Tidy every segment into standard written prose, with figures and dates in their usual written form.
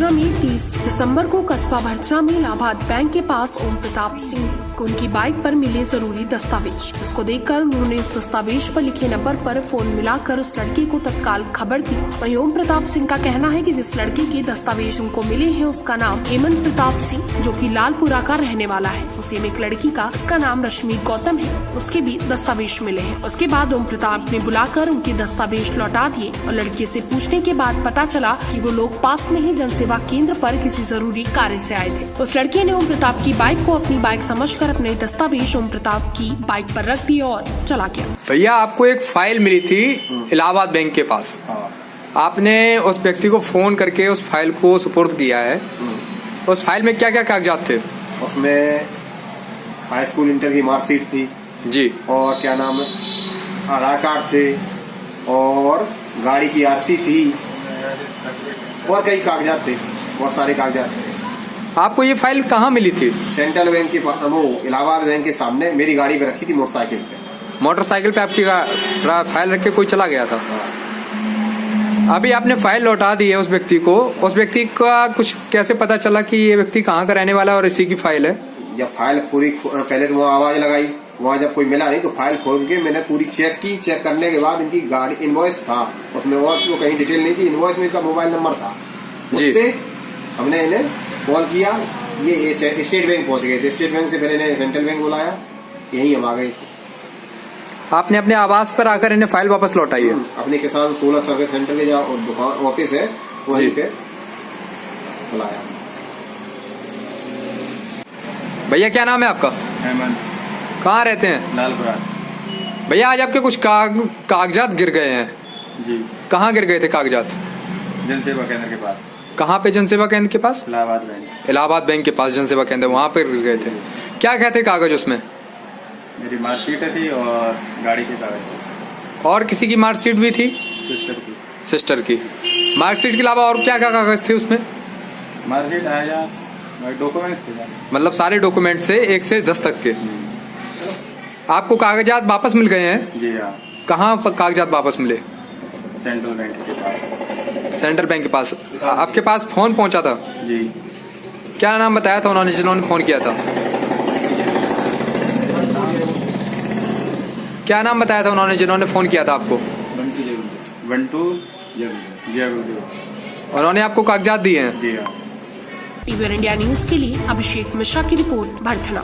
भरथरा में 30 दिसंबर को कस्बा भरथरा में इलाहाबाद बैंक के पास ओम प्रताप सिंह को उनकी बाइक पर मिले जरूरी दस्तावेज, जिसको देखकर उन्होंने इस दस्तावेज पर लिखे नंबर पर फोन मिलाकर उस लड़के को तत्काल खबर दी। वहीं ओम प्रताप सिंह का कहना है कि जिस लड़के के दस्तावेज उनको मिले हैं उसका नाम हेमंत प्रताप सिंह, जो कि लालपुरा का रहने वाला है। उसी में एक लड़की का, इसका नाम रश्मि गौतम है, उसके भी दस्तावेज मिले हैं। उसके बाद ओम प्रताप ने बुलाकर उनके दस्तावेज लौटा दिए और लड़के से पूछने के बाद पता चला कि वो लोग पास में ही जनसेवा केंद्र पर किसी जरूरी कार्य से आए थे। उस लड़के ने ओम प्रताप की बाइक को अपनी बाइक समझकर अपने दस्तावेज ओम प्रताप की बाइक पर रख दिए और चला गया। भैया, आपको एक फाइल मिली थी इलाहाबाद बैंक के पास। आपने उस व्यक्ति को फोन करके उस फाइल को सुपुर्द किया है। उस फाइल में क्या क्या कागजात थे? उसमें हाई स्कूल इंटर की मार्कशीट थी जी, और क्या नाम है, आधार कार्ड थे और गाड़ी की आरसी थी और कई कागजात थे, बहुत सारे कागजात थे। आपको ये फाइल कहाँ मिली थी? सेंट्रल बैंक के वो इलाहाबाद बैंक के सामने मेरी गाड़ी पे रखी थी, मोटरसाइकिल पे। मोटरसाइकिल पे आपकी फाइल रख के कोई चला गया था? अभी आपने फाइल लौटा दी है उस व्यक्ति को। उस व्यक्ति का कुछ कैसे पता चला कि ये व्यक्ति कहाँ का रहने वाला है और इसी की फाइल है? जब फाइल पूरी, पहले तो वहाँ आवाज लगाई, वहाँ जब कोई मिला नहीं तो फाइल खोल के मैंने पूरी चेक की। चेक करने के बाद इनकी गाड़ी इनवॉइस था उसमें, और तो कहीं डिटेल नहीं थी। इनवॉइस में इनका मोबाइल नंबर था। उससे हमने इन्हें कॉल किया, ये स्टेट बैंक पहुंच गए थे। स्टेट बैंक से फिर इन्हें सेंट्रल बैंक बुलाया, यही हम आ गए थे। आपने अपने आवास पर आकर इन्हें फाइल वापस लौटाई है? अपने किसान 16 सर्विस सेंटर के जहाँ दुकान ऑफिस है वहीं पे बुलाया। भैया, क्या नाम है आपका? हेमंत। कहाँ रहते हैं? लालपुरा। भैया, आज आपके कुछ कागजात गिर गए हैं जी। कहाँ गिर गए थे कागजात? जनसेवा केंद्र के पास। कहाँ पे जनसेवा केंद्र के पास? इलाहाबाद बैंक। इलाहाबाद बैंक के पास जनसेवा केंद्र, वहाँ पे गिर गए थे। क्या क्या थे कागज उसमें? मेरी मार्कशीट थी और गाड़ी के कागज। और किसी की मार्कशीट भी थी? सिस्टर की। मार्कशीट के अलावा और क्या क्या कागज थे उसमें? मार्कशीट आया, डॉक्यूमेंट्स थे। मतलब सारे डॉक्यूमेंट से 1 से 10 तक के। आपको कागजात वापस मिल गए हैं? जी हाँ। कहाँ कागजात वापस मिले? सेंट्रल बैंक के पास। सेंट्रल बैंक के पास। आपके पास फोन पहुंचा था? जी। क्या नाम बताया था उन्होंने जिन्होंने फोन किया था? क्या नाम बताया था उन्होंने जिन्होंने फोन किया था आपको? बंटू। उन्होंने आपको कागजात दिए हैं? जी हाँ। टीवी इंडिया न्यूज के लिए अभिषेक मिश्रा की रिपोर्ट, भरथरा।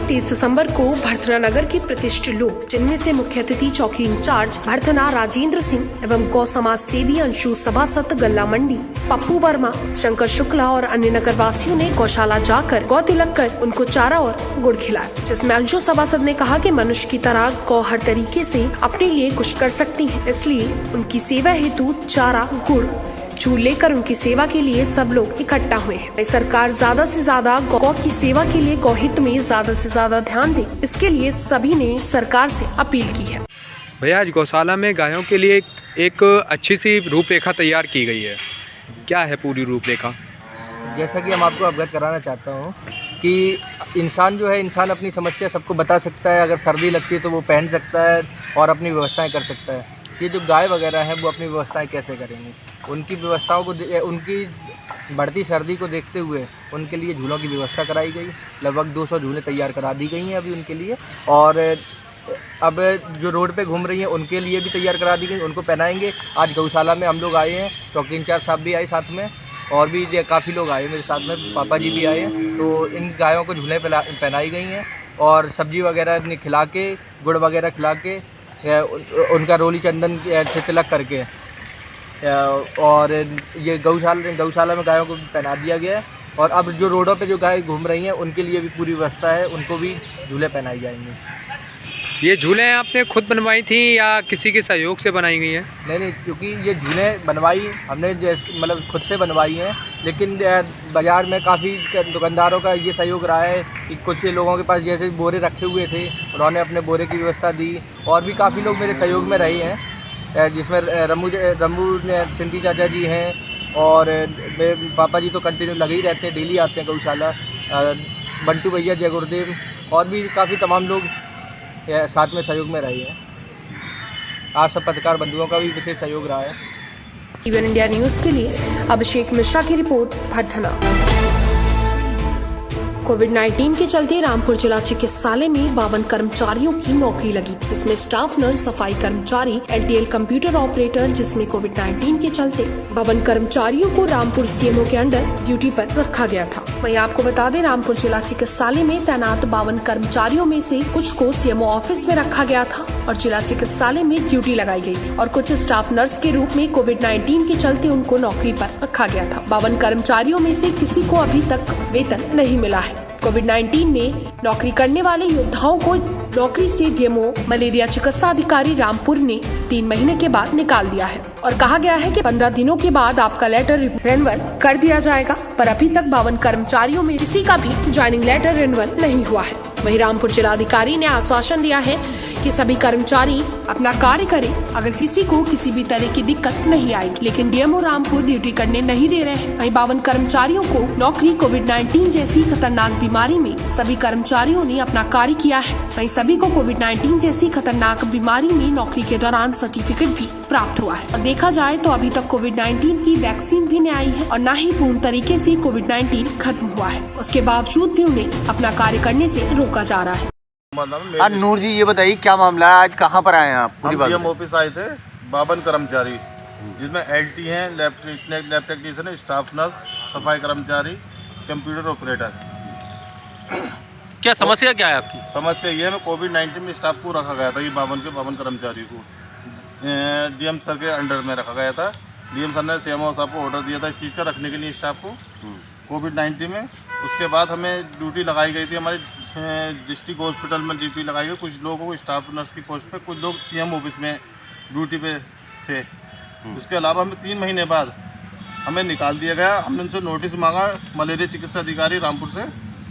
30 दिसंबर को भरथरा नगर के प्रतिष्ठित लोग, जिनमें से मुख्य अतिथि चौकी इंचार्ज भरथरा राजेंद्र सिंह एवं गौ समाज सेवी अंशु सभासद गल्ला मंडी पप्पू वर्मा, शंकर शुक्ला और अन्य नगर वासियों ने गौशाला जाकर गौ तिलक कर उनको चारा और गुड़ खिलाया, जिसमें अंशु सभासद ने कहा कि मनुष्य की तरह गौ हर तरीके से अपने लिए कुछ कर सकती है, इसलिए उनकी सेवा हेतु चारा, गुड़, झूल लेकर उनकी सेवा के लिए सब लोग इकट्ठा हुए हैं। सरकार ज्यादा से ज्यादा गौ की सेवा के लिए गौहित में ज्यादा से ज्यादा ध्यान दे, इसके लिए सभी ने सरकार से अपील की है। भैया, आज गौशाला में गायों के लिए एक अच्छी सी रूपरेखा तैयार की गई है। क्या है पूरी रूपरेखा? जैसा कि हम आपको अवगत कराना चाहता हूँ कि इंसान जो है, इंसान अपनी समस्या सबको बता सकता है। अगर सर्दी लगती है तो वो पहन सकता है और अपनी व्यवस्थाएं कर सकता है। ये जो गाय वगैरह है वो अपनी व्यवस्थाएं कैसे करेंगे? उनकी व्यवस्थाओं को, उनकी बढ़ती सर्दी को देखते हुए उनके लिए झूलों की व्यवस्था कराई गई। लगभग 200 झूलें तैयार करा दी गई हैं अभी उनके लिए। और अब जो रोड पे घूम रही हैं उनके लिए भी तैयार करा दी गई, उनको पहनाएंगे। आज गौशाला में हम लोग आए हैं, चौकी इंचार्ज साहब भी आए साथ में, और भी काफ़ी लोग आए मेरे साथ में, पापा जी भी आए हैं। तो इन गायों को झूलें पहनाई गई हैं और सब्जी वगैरह खिला के, गुड़ वगैरह खिला के, उनका रोली चंदन से तिलक करके, और ये गौशाला में गायों को पहना दिया गया है। और अब जो रोडों पे जो गाय घूम रही हैं उनके लिए भी पूरी व्यवस्था है, उनको भी झूले पहनाई जाएंगी। ये झूलें आपने खुद बनवाई थी या किसी के सहयोग से बनाई गई हैं? नहीं, क्योंकि ये झूलें बनवाई हमने मतलब खुद से बनवाई हैं, लेकिन बाज़ार में काफ़ी दुकानदारों का ये सहयोग रहा है कि कुछ लोगों के पास जैसे बोरे रखे हुए थे, उन्होंने अपने बोरे की व्यवस्था दी। और भी काफ़ी लोग मेरे सहयोग में रहे हैं, जिसमें रमू सिंधी चाचा जी हैं, और मेरे पापा जी तो कंटिन्यू लगे ही रहते हैं, डेली आते हैं गौशाला। बंटू भैया, जय गुरुदेव, और भी काफ़ी तमाम लोग साथ में सहयोग में रहे हैं। आप सब पत्रकार बंधुओं का भी विशेष सहयोग रहा है। टीवी इंडिया न्यूज के लिए अभिषेक मिश्रा की रिपोर्ट, भटना। कोविड-19 के चलते रामपुर जिला चिकित्सालय में 52 कर्मचारियों की नौकरी लगी थी। इसमें स्टाफ नर्स, सफाई कर्मचारी, LTL कंप्यूटर ऑपरेटर, जिसमें कोविड-19 के चलते 52 कर्मचारियों को रामपुर सीएमओ के अंडर ड्यूटी पर रखा गया था। वहीं आपको बता दें, रामपुर जिला चिकित्सालय में तैनात 52 कर्मचारियों में से कुछ को सीएमओ ऑफिस में रखा गया था और जिला चिकित्सालय में ड्यूटी लगाई गई थी और कुछ स्टाफ नर्स के रूप में कोविड-19 के चलते उनको नौकरी पर रखा गया था। 52 कर्मचारियों में से किसी को अभी तक वेतन नहीं मिला है। कोविड-19 में नौकरी करने वाले योद्धाओं को नौकरी से डीएमओ मलेरिया चिकित्सा अधिकारी रामपुर ने 3 महीने के बाद निकाल दिया है और कहा गया है कि 15 दिनों के बाद आपका लेटर रिन्यूअल कर दिया जाएगा, पर अभी तक 52 कर्मचारियों में किसी का भी ज्वाइनिंग लेटर रिन्यूअल नहीं हुआ है। वहीं रामपुर जिलाधिकारी ने आश्वासन दिया है कि सभी कर्मचारी अपना कार्य करें, अगर किसी को किसी भी तरह की दिक्कत नहीं आएगी, लेकिन डीएमओ रामपुर ड्यूटी करने नहीं दे रहे हैं। वहीं 52 कर्मचारियों को नौकरी कोविड-19 जैसी खतरनाक बीमारी में सभी कर्मचारियों ने अपना कार्य किया है। वहीं सभी को कोविड-19 जैसी खतरनाक बीमारी में नौकरी के दौरान सर्टिफिकेट भी प्राप्त हुआ है। और देखा जाए तो अभी तक कोविड-19 की वैक्सीन भी नहीं आई है और न ही पूर्ण तरीके से कोविड-19 खत्म हुआ है। उसके बावजूद भी उन्हें अपना कार्य करने से रोका जा रहा है। नूर जी, ये बताइए क्या मामला है, आज कहाँ पर आए हैं आप? पूरी बात। हम ऑफिस आए थे, 52 कर्मचारी, जिसमें LT हैं, लैब टेक्नीशियन, स्टाफ नर्स, सफाई कर्मचारी, कंप्यूटर ऑपरेटर। क्या समस्या क्या है आपकी? समस्या ये है, कोविड-19 में स्टाफ को रखा गया था, ये 52 कर्मचारी को DM सर के अंडर में रखा गया था। DM सर ने CMO साहब को ऑर्डर दिया था इस चीज़ का रखने के लिए स्टाफ को कोविड-19 में। उसके बाद हमें ड्यूटी लगाई गई थी, हमारे डिस्ट्रिक्ट हॉस्पिटल में ड्यूटी लगाई गई। कुछ लोगों को स्टाफ नर्स की पोस्ट पे, कुछ लोग CM ऑफिस में ड्यूटी पे थे। उसके अलावा हमें 3 महीने बाद हमें निकाल दिया गया। हमने उनसे नोटिस मांगा, मलेरिया चिकित्सा अधिकारी रामपुर से,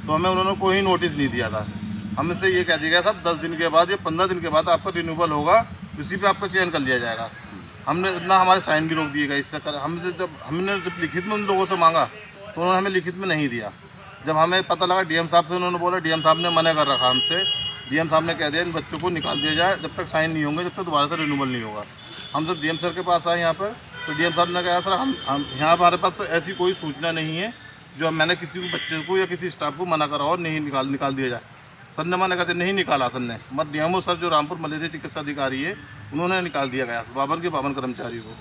तो हमें उन्होंने कोई नोटिस नहीं दिया था। हमें से ये कह दिया गया साहब 10 दिन के बाद या 15 दिन के बाद आपका रिन्यूअल होगा, उसी पे आपका चयन कर लिया जाएगा। हमने इतना, हमारे साइन भी रोक दिए गए इस चक्कर। हमने जब लिखित में उन लोगों से मांगा तो उन्होंने हमें लिखित में नहीं दिया। जब हमें पता लगा DM साहब से, उन्होंने बोला, DM साहब ने मना कर रखा हमसे। DM साहब ने कह दिया इन बच्चों को निकाल दिया जाए, जब तक साइन नहीं होंगे, जब तक दोबारा से रिन्यूअल नहीं होगा। हम जब DM सर के पास आए यहाँ पर, तो DM साहब ने कहा सर हम यहाँ हमारे पास तो ऐसी कोई सूचना नहीं है जो मैंने किसी को बच्चे को या किसी स्टाफ को मना करा और नहीं निकाल दिया जाए। सर ने मना करते नहीं निकाला सर ने, मगर DMO सर जो रामपुर मलेरिया चिकित्सा अधिकारी है, उन्होंने निकाल दिया गया 52 कर्मचारी को।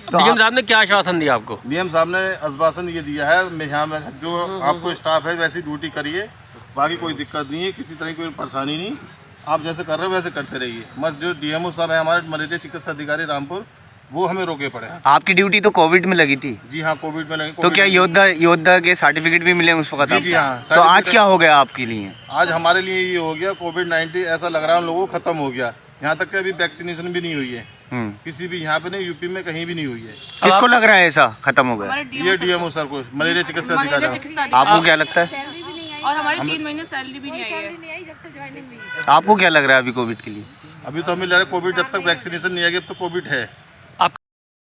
तो DM साहब ने क्या आश्वासन दिया आपको? DM साहब ने आश्वासन ये दिया है, मैं यहाँ में जो आपको स्टाफ है वैसी ड्यूटी करिए, बाकी कोई दिक्कत नहीं है, किसी तरह की कोई परेशानी नहीं, आप जैसे कर रहे हो वैसे करते रहिए। मगर जो DMO साहब है हमारे मलेरिया चिकित्सा अधिकारी रामपुर, वो हमें रोके पड़े हैं। आपकी ड्यूटी तो कोविड में लगी थी? जी हाँ, कोविड में लगी। तो क्या योद्धा के सर्टिफिकेट भी मिले उस वक्त? जी हाँ। तो आज क्या हो गया आपके लिए? आज हमारे लिए ये हो गया, कोविड-19 ऐसा लग रहा है उन लोगों को खत्म हो गया। यहाँ तक कि अभी वैक्सीनेशन भी नहीं हुई है किसी भी, यहाँ पे नहीं, यूपी में कहीं भी नहीं हुई है। किसको लग रहा है ऐसा खत्म हो गया? ये DMO सर को, मलेरिया चिकित्सा अधिकारी। आपको क्या लगता है? और हमारी 3 महीने सैलरी भी नहीं आई है। आपको क्या लग रहा है अभी कोविड के लिए? अभी तो हमें लग रहा है कोविड, जब तक वैक्सीनेशन नहीं आएगी अब तो कोविड है।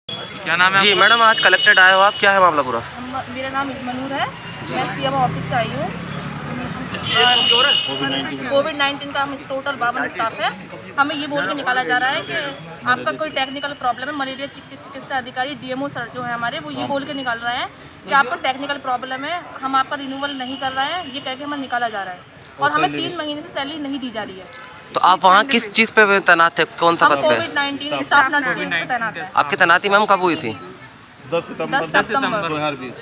क्या नाम है? जी मैडम, आज कलेक्टेड आए हो आप, क्या है मामला पूरा? मेरा नाम मनूर है, मैं CMO ऑफिस से आई हूँ। कोविड-19 का हम टोटल 52 स्टाफ है। हमें ये बोल के निकाला जा रहा है कि आपका कोई टेक्निकल प्रॉब्लम है। मलेरिया चिकित्सा अधिकारी DMO सर जो है हमारे, वो ये बोल के निकाल रहे हैं कि आपको टेक्निकल प्रॉब्लम है, हम आपका रिन्यूअल नहीं कर रहे हैं, ये कह के हमें निकाला जा रहा है और हमें 3 महीने से सैलरी नहीं दी जा रही है। तो आप वहाँ किस चीज़ पे तैनात थे, कौन सा पद पे? कोविड-19 स्टाफ नर्स पे तैनात है। आपकी तैनाती मैम कब हुई थी? 10 सितंबर 2020।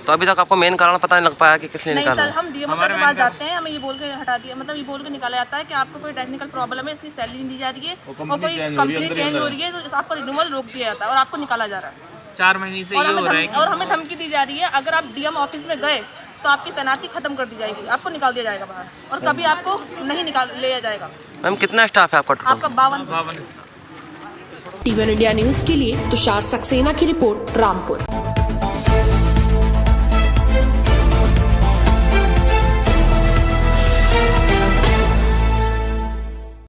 तो अभी तक आपको मेन कारण पता नहीं लग पाया कि किसने नहीं निकाला? सर, हम DMO सर के पास जाते हैं, हमें ये बोल के हटा दिया, मतलब ये बोल के निकाला जाता है कि आपको कोई टेक्निकल प्रॉब्लम है इसलिए सैलरी नहीं दी जा रही है और कोई कंपनी चेंज हो रही है तो आपका रिन्यूअल रोक दिया जाता है और आपको निकाला जा रहा है। 4 महीने से ये हो रहा है और हमें धमकी दी जा रही है, अगर आप DM ऑफिस में गए तो आपकी तैनाती खत्म कर दी जाएगी, आपको निकाल दिया जाएगा बाहर और कभी आपको नहीं निकाल लिया जाएगा। मैम कितना स्टाफ है आपका? आपका 52। टीवी इंडिया न्यूज के लिए तुषार सक्सेना की रिपोर्ट, रामपुर।